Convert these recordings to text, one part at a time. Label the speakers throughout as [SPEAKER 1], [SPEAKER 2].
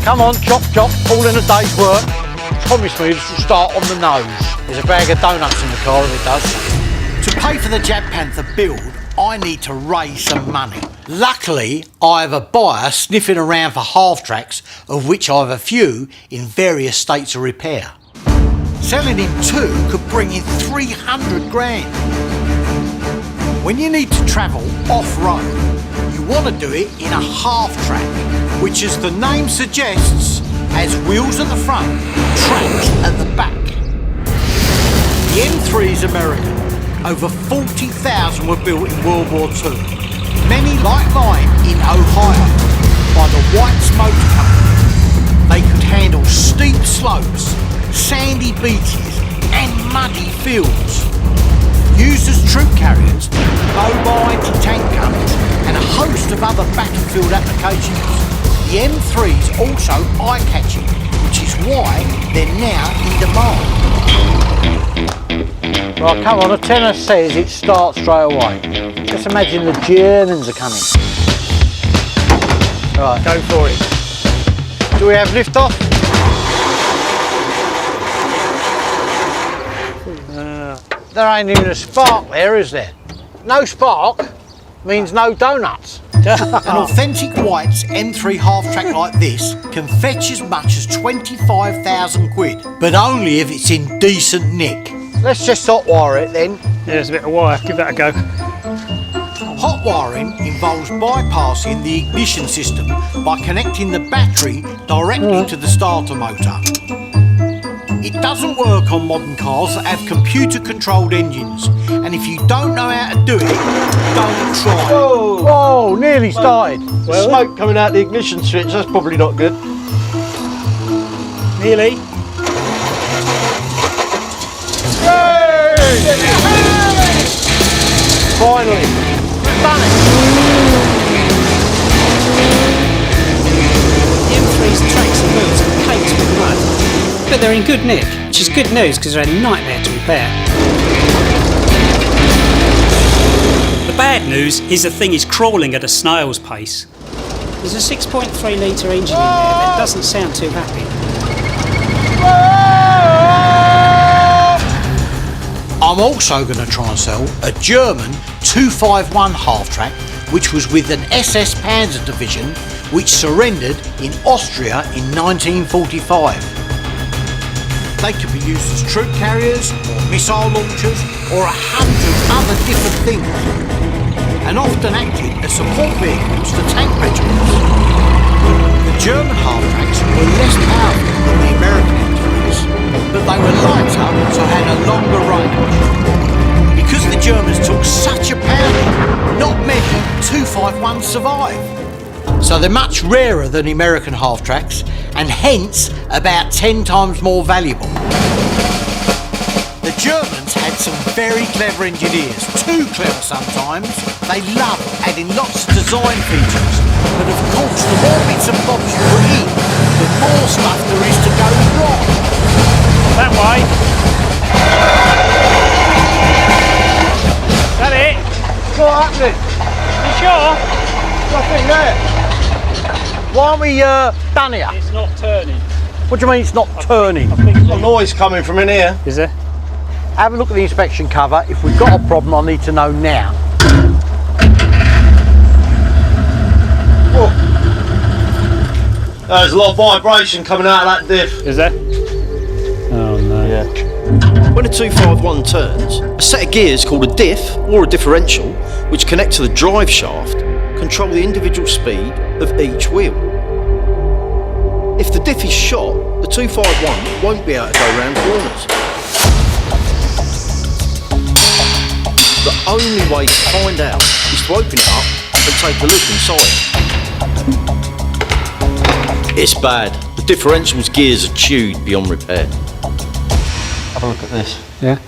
[SPEAKER 1] Come on, chop, chop, all in a day's work. Promise me this will start on the nose. There's a bag of donuts in the car if it does. To pay for the Jab Panther build, I need to raise some money. Luckily, I have a buyer sniffing around for half-tracks, of which I have a few in various states of repair. Selling him 2 could bring in 300 grand. When you need to travel off-road, you want to do it in a half-track, which, as the name suggests, has wheels at the front, tracks at the back. The M3 is American. Over 40,000 were built in World War II. Many like mine in Ohio by the White's Motor Company. They could handle steep slopes, sandy beaches and muddy fields. Used as troop carriers, mobile anti-tank guns and a host of other battlefield applications. The M3 is also eye-catching, which is why they're now in demand. Right, come on, a tenor says it starts straight away. Just imagine the Germans are coming. Right, go for it. Do we have lift off? There ain't even a spark there, is there? No spark means no donuts. An authentic White's M3 half-track like this can fetch as much as 25,000 quid, but only if it's in decent nick. Let's just hot wire it then.
[SPEAKER 2] Yeah, there's a bit of wire, give that a go.
[SPEAKER 1] Hot wiring involves bypassing the ignition system by connecting the battery directly to the starter motor. It doesn't work on modern cars that have computer-controlled engines, and if you don't know how to do it, don't try.
[SPEAKER 3] Whoa!
[SPEAKER 1] Whoa, nearly started.
[SPEAKER 3] Well, smoke coming out the ignition switch, that's probably not good.
[SPEAKER 2] Nearly.
[SPEAKER 1] Finally, we've done it.
[SPEAKER 4] The M3's tracks and wheels are caked with mud, but they're in good nick, which is good news because they're a nightmare to repair.
[SPEAKER 5] The bad news is the thing is crawling at a snail's pace.
[SPEAKER 4] There's a 6.3 litre engine in there that doesn't sound too happy.
[SPEAKER 1] I'm also going to try and sell a German 251 half-track, which was with an SS Panzer division, which surrendered in Austria in 1945. They could be used as troop carriers, or missile launchers, or 100 other different things, and often acted as support vehicles to tank regiments. The German half-tracks were less powerful than the American M3s, but they were lighter, so had a longer range. Because the Germans took such a pounding, not many 251s survive. So they're much rarer than American half-tracks, and hence about 10 times more valuable. The Germans had some very clever engineers, too clever sometimes. They love adding lots of design features, but of course the more bits and bobs you put in, the more stuff there is to go wrong.
[SPEAKER 2] That way. That it?
[SPEAKER 1] What's happening?
[SPEAKER 2] You sure?
[SPEAKER 1] Nothing there. Why aren't we done here?
[SPEAKER 2] It's not turning.
[SPEAKER 1] What do you mean it's not turning?
[SPEAKER 3] A noise coming from in here.
[SPEAKER 2] Is there?
[SPEAKER 1] Have a look at the inspection cover. If we've got a problem, I need to know now.
[SPEAKER 3] Whoa. There's a lot of vibration coming out of that diff.
[SPEAKER 2] Is there? Oh no.
[SPEAKER 3] Yeah. When a 251 turns, a set of gears called a diff or a differential, which connect to the drive shaft, control the individual speed of each wheel. If the diff is shot, the 251 won't be able to go round corners. The only way to find out is to open it up and take a look inside. It's bad. The differential's gears are chewed beyond repair. Have a look at this.
[SPEAKER 2] Yeah.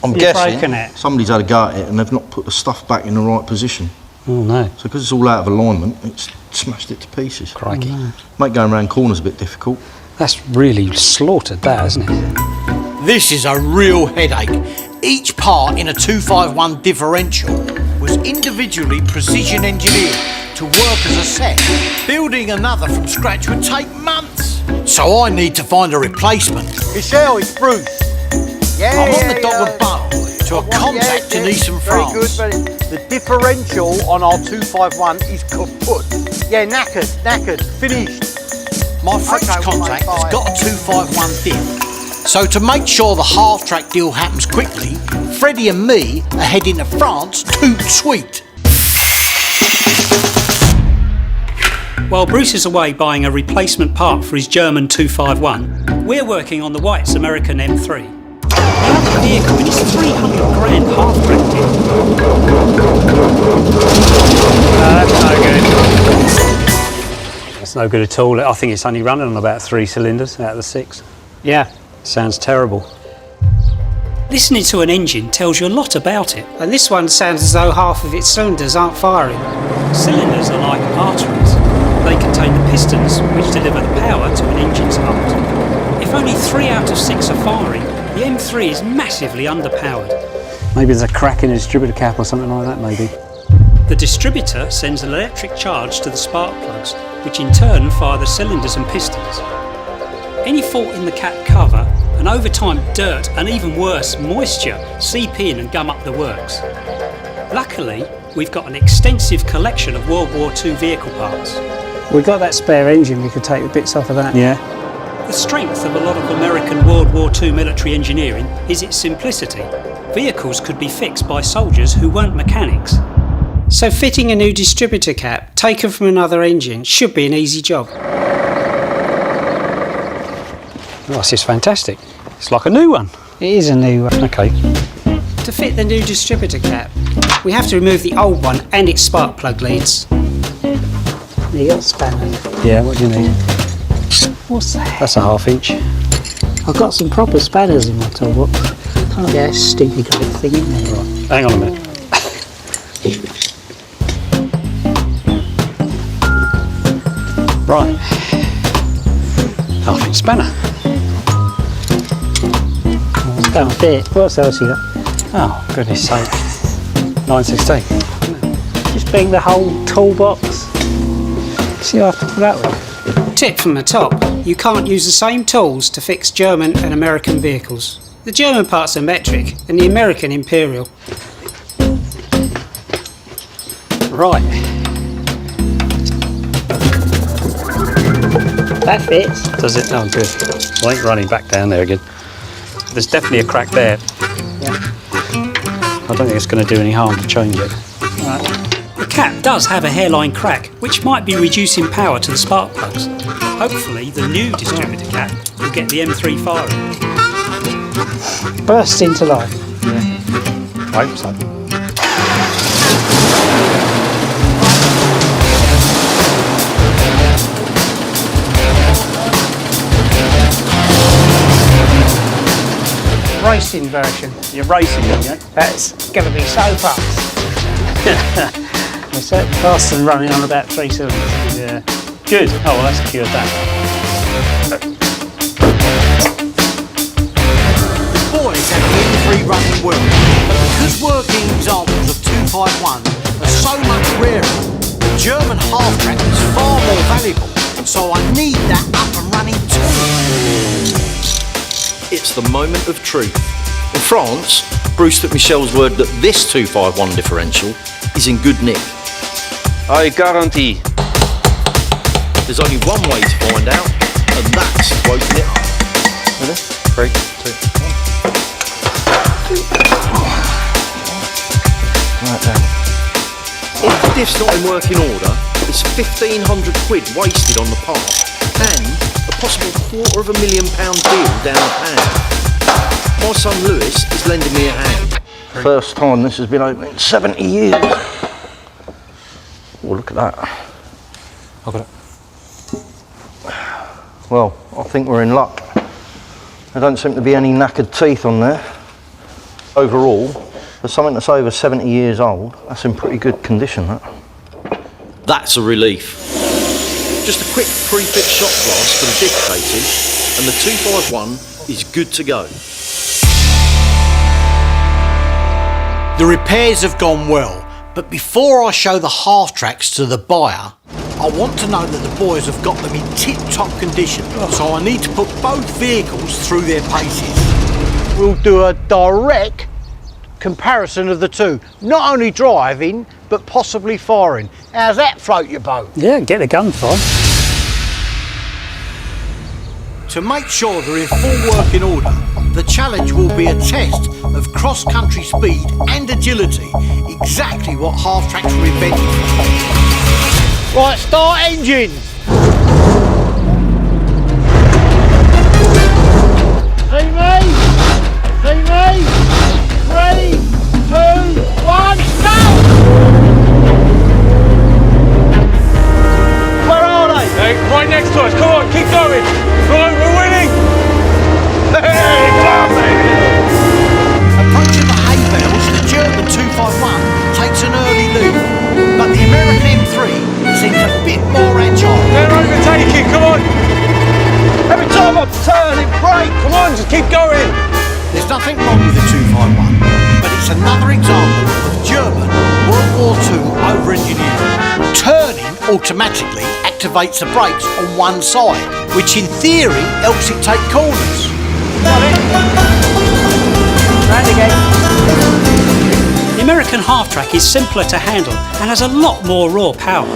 [SPEAKER 3] I'm
[SPEAKER 2] You've
[SPEAKER 3] guessing
[SPEAKER 2] broken it.
[SPEAKER 3] somebody's had a go at it and they've not put the stuff back in the right position.
[SPEAKER 2] Oh no.
[SPEAKER 3] So because it's all out of alignment, it's smashed it to pieces.
[SPEAKER 2] Crikey.
[SPEAKER 3] Oh, no. Make going around corners a bit difficult.
[SPEAKER 4] That's really slaughtered that, isn't it?
[SPEAKER 1] This is a real headache. Each part in a 251 differential was individually precision engineered to work as a set. Building another from scratch would take months. So I need to find a replacement.
[SPEAKER 6] Michelle, it's Bruce. Yeah,
[SPEAKER 1] I'm on the dog and bone to a contact in Eastern France.
[SPEAKER 6] Very good, but the differential on our 251 is kaput. Yeah, knackered, finished.
[SPEAKER 1] My French
[SPEAKER 6] Okay,
[SPEAKER 1] contact
[SPEAKER 6] mate,
[SPEAKER 1] has
[SPEAKER 6] bye.
[SPEAKER 1] got a 251 diff. So to make sure the half-track deal happens quickly, Freddie and me are heading to France toot sweet.
[SPEAKER 5] While Bruce is away buying a replacement part for his German 251, we're working on the White's American M3. Now the vehicle in his 300 grand half-track deal.
[SPEAKER 2] That's no good. That's no good at all. I think it's only running on about 3 cylinders out of the 6.
[SPEAKER 4] Yeah.
[SPEAKER 2] Sounds terrible.
[SPEAKER 5] Listening to an engine tells you a lot about it.
[SPEAKER 4] And this one sounds as though half of its cylinders aren't firing.
[SPEAKER 5] Cylinders are like arteries. They contain the pistons which deliver the power to an engine's heart. If only 3 out of 6 are firing, the M3 is massively underpowered.
[SPEAKER 2] Maybe there's a crack in the distributor cap or something like that, maybe.
[SPEAKER 5] The distributor sends an electric charge to the spark plugs, which in turn fire the cylinders and pistons. Any fault in the cap cover, and over time dirt and even worse moisture seep in and gum up the works. Luckily, we've got an extensive collection of World War II vehicle parts.
[SPEAKER 4] We've got that spare engine, we could take the bits off of that.
[SPEAKER 2] Yeah.
[SPEAKER 5] The strength of a lot of American World War II military engineering is its simplicity. Vehicles could be fixed by soldiers who weren't mechanics.
[SPEAKER 4] So fitting a new distributor cap, taken from another engine, should be an easy job.
[SPEAKER 2] Oh, this is fantastic. It's like a new one.
[SPEAKER 4] It is a new one.
[SPEAKER 2] Okay.
[SPEAKER 4] To fit the new distributor cap, we have to remove the old one and its spark plug leads. You got a spanner.
[SPEAKER 2] Yeah, what do you need?
[SPEAKER 4] What's that?
[SPEAKER 2] That's a 1/2 inch.
[SPEAKER 4] I've got some proper spanners in my toolbox. Can't get a stupid great thing in there.
[SPEAKER 2] Right. Hang on a minute. Right. 1/2 inch spanner.
[SPEAKER 4] Don't fit. What else you got?
[SPEAKER 2] Oh, goodness sake. 9/16.
[SPEAKER 4] Just bring the whole toolbox. See what I have to pull out with. Tip from the top. You can't use the same tools to fix German and American vehicles. The German parts are metric and the American imperial.
[SPEAKER 2] Right.
[SPEAKER 4] That fits.
[SPEAKER 2] Does it? Oh, good. Well, I ain't running back down there again. There's definitely a crack there.
[SPEAKER 4] Yeah.
[SPEAKER 2] I don't think it's going to do any harm to change it.
[SPEAKER 5] The cap does have a hairline crack, which might be reducing power to the spark plugs. Hopefully, the new distributor cap will get the M3 firing.
[SPEAKER 4] Burst into life.
[SPEAKER 2] I hope so.
[SPEAKER 4] Racing version.
[SPEAKER 2] You're racing, aren't you?
[SPEAKER 4] That's going to be so fast. It's certainly faster than running on about 3 cylinders.
[SPEAKER 2] Yeah. Good. Oh, well, that's cured that.
[SPEAKER 1] Boys have the M3 running well, but because working examples of 251 are so much rarer, the German half-track is far more valuable, so I need that up and running too.
[SPEAKER 3] It's the moment of truth. In France, Bruce took Michel's word that this 251 differential is in good nick.
[SPEAKER 7] I guarantee.
[SPEAKER 3] There's only one way to find out, and that's to open it up.
[SPEAKER 7] Ready? 3, 2, 1. Right then.
[SPEAKER 3] If the diff's not in working order, it's 1,500 quid wasted on the part, and a possible £250,000 deal down the pan. My son Lewis is lending me a hand.
[SPEAKER 7] First time this has been open in 70 years. Oh, look at that.
[SPEAKER 2] I've got it.
[SPEAKER 7] Well, I think we're in luck. There don't seem to be any knackered teeth on there. Overall, for something that's over 70 years old, that's in pretty good condition, that.
[SPEAKER 3] That's a relief. Just a quick pre-fit shot blast for the diff cases, and the 251 is good to go.
[SPEAKER 1] The repairs have gone well, But before I show the half-tracks to the buyer, I want to know that the boys have got them in tip-top condition, so I need to put both vehicles through their paces.
[SPEAKER 6] We'll do a direct comparison of the two. Not only driving, but possibly firing. How's that float your boat?
[SPEAKER 5] Yeah, get the gun for 'em.
[SPEAKER 1] To make sure they're in full working order, the challenge will be a test of cross-country speed and agility, exactly what half-tracks were invented for.
[SPEAKER 6] Right, start engine. See me? See me? 3, 2, 1, go! Where are they?
[SPEAKER 8] Hey, right next to us. Come on, keep going. Come on, we're winning. Hey, come on, baby.
[SPEAKER 1] Approaching the hay bales, the German 251 takes an early lead, but the American M3 seems a bit more agile.
[SPEAKER 8] They're overtaking. Come on.
[SPEAKER 6] Every time I turn, it brakes.
[SPEAKER 8] Come on, just keep going.
[SPEAKER 1] There's nothing wrong with the 251, but it's another example of German World War II over-engineering. Turning automatically activates the brakes on one side, which in theory helps it take corners.
[SPEAKER 6] Round again.
[SPEAKER 5] The American half-track is simpler to handle and has a lot more raw power.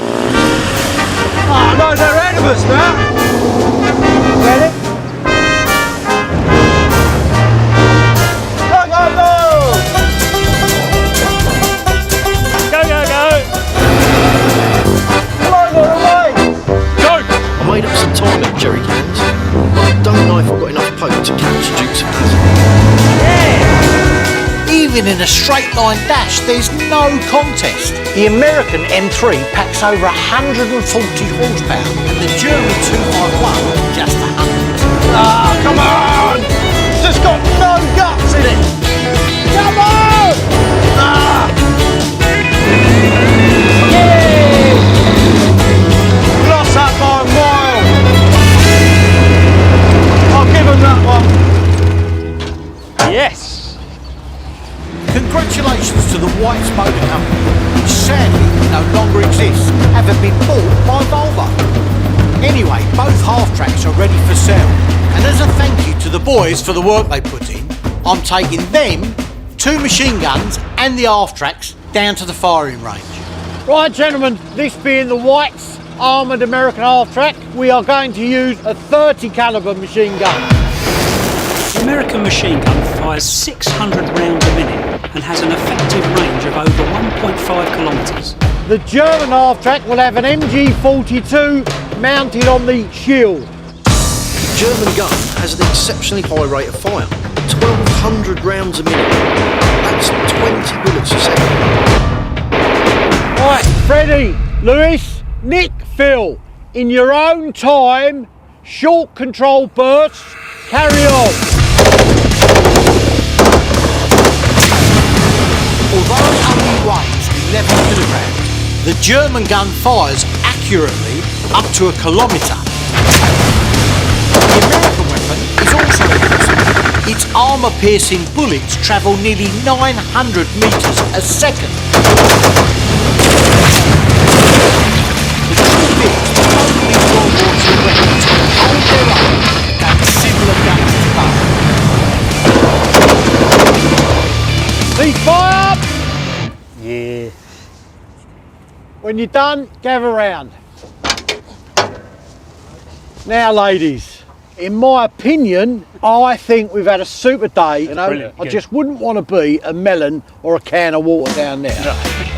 [SPEAKER 6] Oh no, they're ahead of us now. Ready? Go, go, go!
[SPEAKER 8] Go, go, go.
[SPEAKER 6] Come on, away!
[SPEAKER 8] Go.
[SPEAKER 3] I made up some time at jerry cans, but I don't know if I've got enough poke to catch Duke's of Hazzard.
[SPEAKER 1] Even in a straight line dash, there's no contest.
[SPEAKER 6] The American M3 packs over 140 horsepower
[SPEAKER 1] And the German 251 just 100.
[SPEAKER 6] Ah, come on! It's just got no guts in it! Come on! Ah! Yeah! Lost that by a mile! I'll give him that one.
[SPEAKER 8] Yes.
[SPEAKER 1] Congratulations to the White's Motor Company, which sadly no longer exists, having been bought by Volvo. Anyway, both half-tracks are ready for sale, and as a thank you to the boys for the work they put in, I'm taking them, 2 machine guns and the half-tracks down to the firing range.
[SPEAKER 6] Right, gentlemen, this being the White's armoured American half-track, we are going to use a 30 calibre machine gun.
[SPEAKER 5] The American machine gun fires 600 rounds a minute and has an effective range of over 1.5 kilometres.
[SPEAKER 6] The German half-track will have an MG42 mounted on the shield.
[SPEAKER 3] The German gun has an exceptionally high rate of fire, 1,200 rounds a minute. That's 20 bullets a second.
[SPEAKER 6] Right, Freddie, Lewis, Nick, Phil, in your own time, short control bursts, carry on.
[SPEAKER 1] Although it only weighs 11 kilograms, the German gun fires accurately up to a kilometre. The American weapon is also impressive. Its armour-piercing bullets travel nearly 900 metres a second. The truth is, both these World War II weapons hold their own against similar guns today.
[SPEAKER 6] Cease fire!
[SPEAKER 5] Yeah.
[SPEAKER 6] When you're done, gather round. Now, ladies, in my opinion, I think we've had a super day. You know,
[SPEAKER 8] Brilliant,
[SPEAKER 6] I
[SPEAKER 8] good.
[SPEAKER 6] just wouldn't want to be a melon or a can of water down there.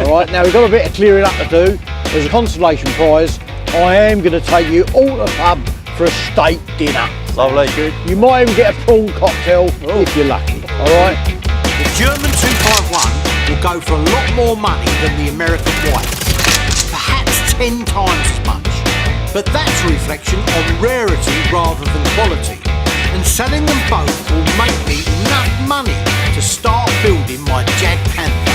[SPEAKER 6] All right, now we've got a bit of clearing up to do. There's a consolation prize. I am going to take you all to the pub for a steak dinner.
[SPEAKER 7] Lovely.
[SPEAKER 6] You might even get a prawn cocktail if you're lucky. All right.
[SPEAKER 1] The German 251 will go for a lot more money than the American White, perhaps 10 times as much. But that's a reflection on rarity rather than quality, and selling them both will make me enough money to start building my Jag Panther.